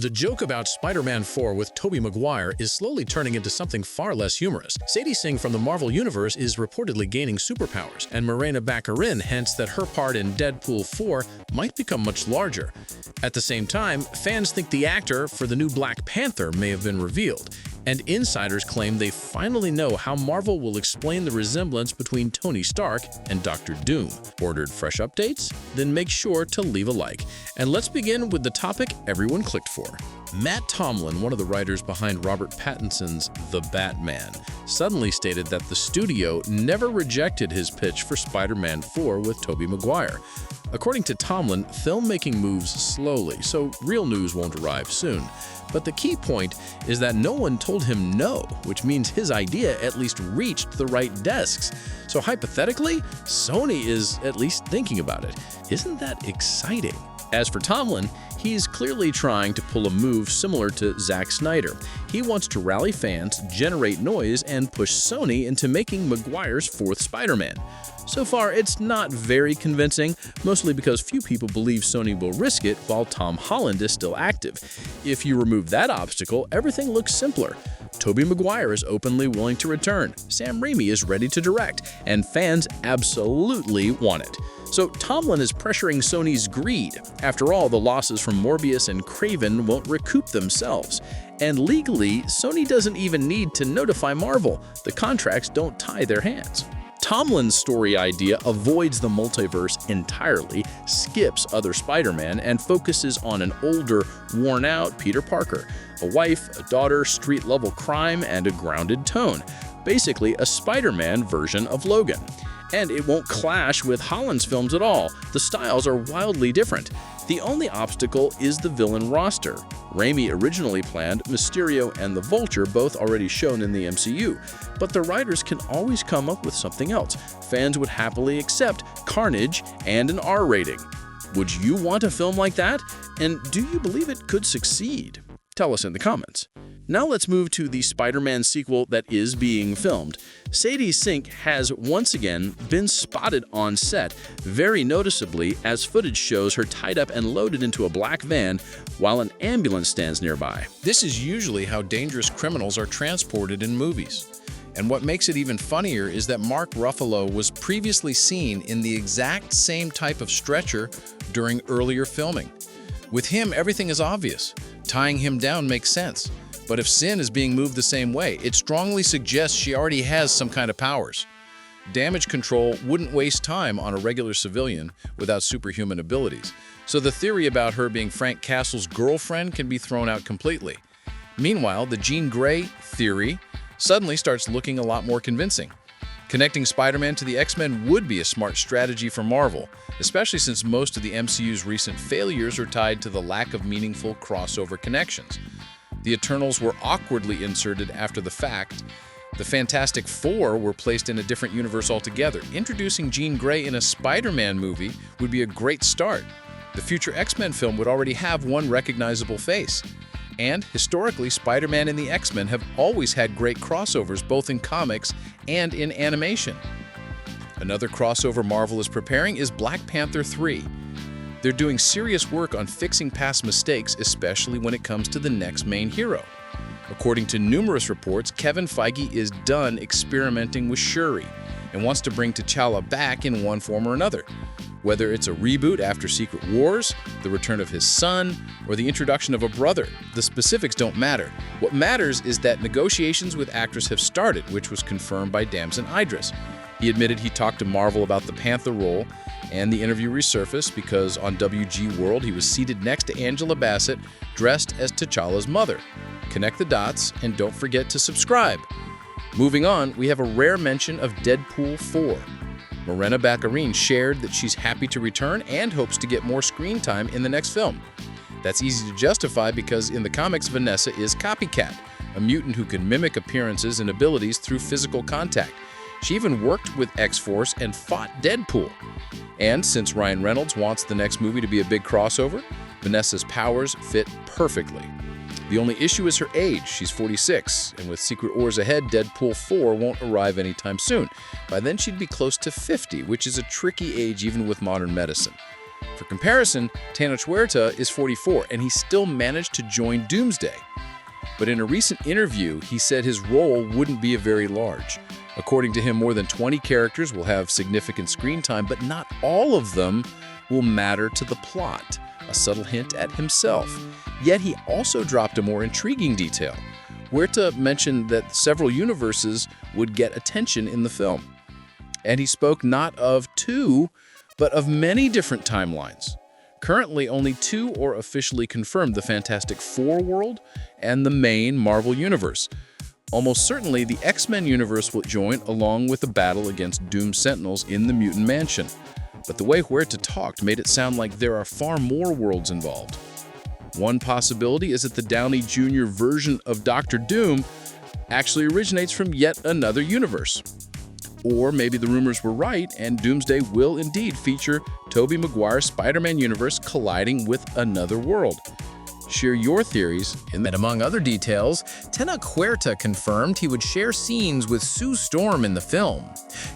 The joke about Spider-Man 4 with Tobey Maguire is slowly turning into something far less humorous. Sadie from the Marvel Universe is reportedly gaining superpowers, and Morena Baccarin hints that her part in Deadpool 4 might become much larger. At the same time, fans think the actor for the new Black Panther may have been revealed, and insiders claim they finally know how Marvel will explain the resemblance between Tony Stark and Dr. Doom. Ordered fresh updates? Then make sure to leave a like. And let's begin with the topic everyone clicked for. Matt Tomlin, one of the writers behind Robert Pattinson's The Batman, suddenly stated that the studio never rejected his pitch for Spider-Man 4 with Tobey Maguire. According to Tomlin, filmmaking moves slowly, so real news won't arrive soon. But the key point is that no one told him no, which means his idea at least reached the right desks. So hypothetically, Sony is at least thinking about it. Isn't that exciting? As for Tomlin, he's clearly trying to pull a move similar to Zack Snyder. He wants to rally fans, generate noise, and push Sony into making Maguire's fourth Spider-Man. So far, it's not very convincing, mostly because few people believe Sony will risk it while Tom Holland is still active. If you remove that obstacle, everything looks simpler. Tobey Maguire is openly willing to return, Sam Raimi is ready to direct, and fans absolutely want it. So Tomlin is pressuring Sony's greed. After all, the losses from Morbius and Craven won't recoup themselves. And legally, Sony doesn't even need to notify Marvel. The contracts don't tie their hands. Tomlin's story idea avoids the multiverse entirely, skips other Spider-Man, and focuses on an older, worn-out Peter Parker, a wife, a daughter, street-level crime, and a grounded tone. Basically, a Spider-Man version of Logan. And it won't clash with Holland's films at all. The styles are wildly different. The only obstacle is the villain roster. Raimi originally planned Mysterio and the Vulture, both already shown in the MCU, but the writers can always come up with something else. Fans would happily accept Carnage and an R rating. Would you want a film like that? And do you believe it could succeed? Tell us in the comments. Now let's move to the Spider-Man sequel that is being filmed. Sadie has once again been spotted on set, very noticeably as footage shows her tied up and loaded into a black van while an ambulance stands nearby. This is usually how dangerous criminals are transported in movies. And what makes it even funnier is that Mark Ruffalo was previously seen in the exact same type of stretcher during earlier filming. With him, everything is obvious. Tying him down makes sense. But if Sin is being moved the same way, it strongly suggests she already has some kind of powers. Damage control wouldn't waste time on a regular civilian without superhuman abilities, so the theory about her being Frank Castle's girlfriend can be thrown out completely. Meanwhile, the Jean Grey theory suddenly starts looking a lot more convincing. Connecting Spider-Man to the X-Men would be a smart strategy for Marvel, especially since most of the MCU's recent failures are tied to the lack of meaningful crossover connections. The Eternals were awkwardly inserted after the fact. The Fantastic Four were placed in a different universe altogether. Introducing Jean Grey in a Spider-Man movie would be a great start. The future X-Men film would already have one recognizable face. And historically, Spider-Man and the X-Men have always had great crossovers both in comics and in animation. Another crossover Marvel is preparing is Black Panther 3. They're doing serious work on fixing past mistakes, especially when it comes to the next main hero. According to numerous reports, Kevin Feige is done experimenting with Shuri and wants to bring T'Challa back in one form or another. Whether it's a reboot after Secret Wars, the return of his son, or the introduction of a brother, the specifics don't matter. What matters is that negotiations with actors have started, which was confirmed by Damson Idris. He admitted he talked to Marvel about the Panther role, and the interview resurfaced because on WG World he was seated next to Angela Bassett, dressed as T'Challa's mother. Connect the dots, and don't forget to subscribe. Moving on, we have a rare mention of Deadpool 4. Morena Baccarin shared that she's happy to return and hopes to get more screen time in the next film. That's easy to justify because in the comics Vanessa is Copycat, a mutant who can mimic appearances and abilities through physical contact. She even worked with X-Force and fought Deadpool. And since Ryan Reynolds wants the next movie to be a big crossover, Vanessa's powers fit perfectly. The only issue is her age. She's 46, and with Secret Wars ahead, Deadpool 4 won't arrive anytime soon. By then, she'd be close to 50, which is a tricky age even with modern medicine. For comparison, Tenoch Huerta is 44, and he still managed to join Doomsday. But in a recent interview, he said his role wouldn't be very large. According to him, more than 20 characters will have significant screen time, but not all of them will matter to the plot, a subtle hint at himself. Yet he also dropped a more intriguing detail. Huerta mentioned that several universes would get attention in the film. And he spoke not of two, but of many different timelines. Currently, only two are officially confirmed: the Fantastic Four world and the main Marvel universe. Almost certainly, the X-Men universe will join along with the battle against Doom Sentinels in the Mutant Mansion. But the way Huerta talked made it sound like there are far more worlds involved. One possibility is that the Downey Jr. version of Doctor Doom actually originates from yet another universe. Or maybe the rumors were right, and Doomsday will indeed feature Tobey Maguire Spider-Man universe colliding with another world. Share your theories in the... And among other details, Tenoch Huerta confirmed he would share scenes with Sue Storm in the film.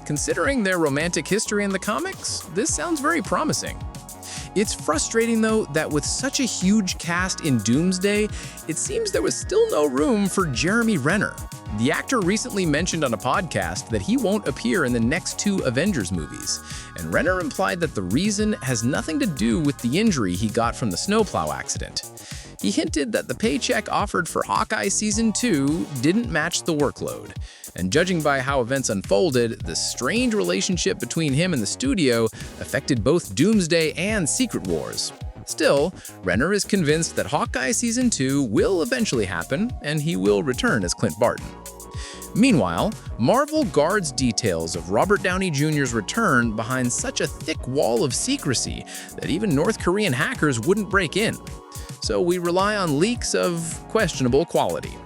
Considering their romantic history in the comics, this sounds very promising. It's frustrating, though, that with such a huge cast in Doomsday, it seems there was still no room for Jeremy Renner. The actor recently mentioned on a podcast that he won't appear in the next two Avengers movies, and Renner implied that the reason has nothing to do with the injury he got from the snowplow accident. He hinted that the paycheck offered for Hawkeye Season 2 didn't match the workload, and judging by how events unfolded, the strained relationship between him and the studio affected both Doomsday and Secret Wars. Still, Renner is convinced that Hawkeye Season 2 will eventually happen, and he will return as Clint Barton. Meanwhile, Marvel guards details of Robert Downey Jr.'s return behind such a thick wall of secrecy that even North Korean hackers wouldn't break in. So we rely on leaks of questionable quality.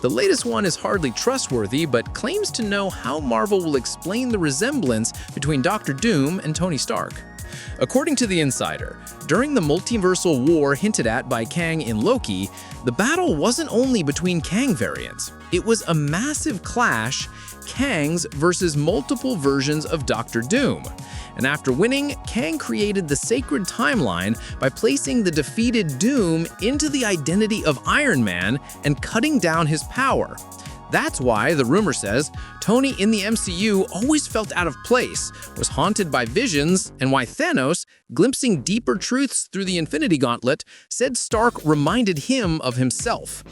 The latest one is hardly trustworthy, but claims to know how Marvel will explain the resemblance between Doctor Doom and Tony Stark. According to The Insider, during the multiversal war hinted at by Kang in Loki, the battle wasn't only between Kang variants. It was a massive clash, Kang's versus multiple versions of Doctor Doom. And after winning, Kang created the sacred timeline by placing the defeated Doom into the identity of Iron Man and cutting down his power. That's why, the rumor says, Tony in the MCU always felt out of place, was haunted by visions, and why Thanos, glimpsing deeper truths through the Infinity Gauntlet, said Stark reminded him of himself.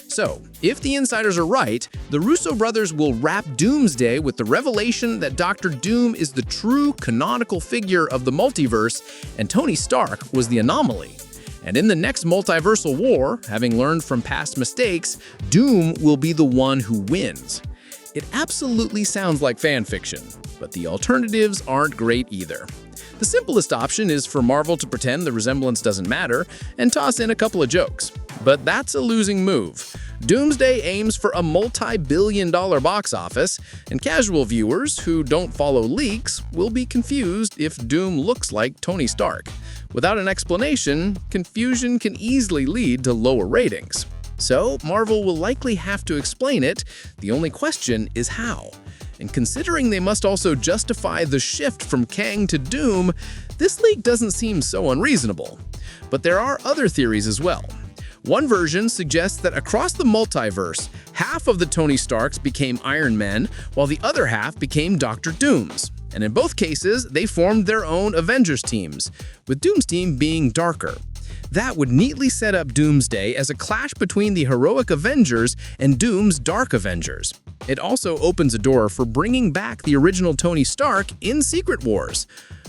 So, if the insiders are right, the Russo brothers will wrap Doomsday with the revelation that Doctor Doom is the true canonical figure of the multiverse, and Tony Stark was the anomaly. And in the next multiversal war, having learned from past mistakes, Doom will be the one who wins. It absolutely sounds like fan fiction, but the alternatives aren't great either. The simplest option is for Marvel to pretend the resemblance doesn't matter and toss in a couple of jokes. But that's a losing move. Doomsday aims for a multi-billion-dollar box office, and casual viewers who don't follow leaks will be confused if Doom looks like Tony Stark. Without an explanation, confusion can easily lead to lower ratings. So, Marvel will likely have to explain it. The only question is how. And considering they must also justify the shift from Kang to Doom, this leak doesn't seem so unreasonable. But there are other theories as well. One version suggests that across the multiverse, half of the Tony Starks became Iron Men, while the other half became Doctor Dooms. And in both cases, they formed their own Avengers teams, with Doom's team being darker. That would neatly set up Doomsday as a clash between the heroic Avengers and Doom's Dark Avengers. It also opens a door for bringing back the original Tony Stark in Secret Wars.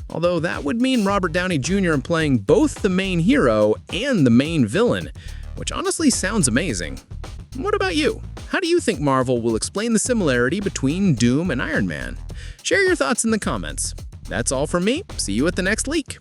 Although that would mean Robert Downey Jr. playing both the main hero and the main villain, which honestly sounds amazing. What about you? How do you think Marvel will explain the similarity between Doom and Iron Man? Share your thoughts in the comments. That's all from me. See you at the next leak.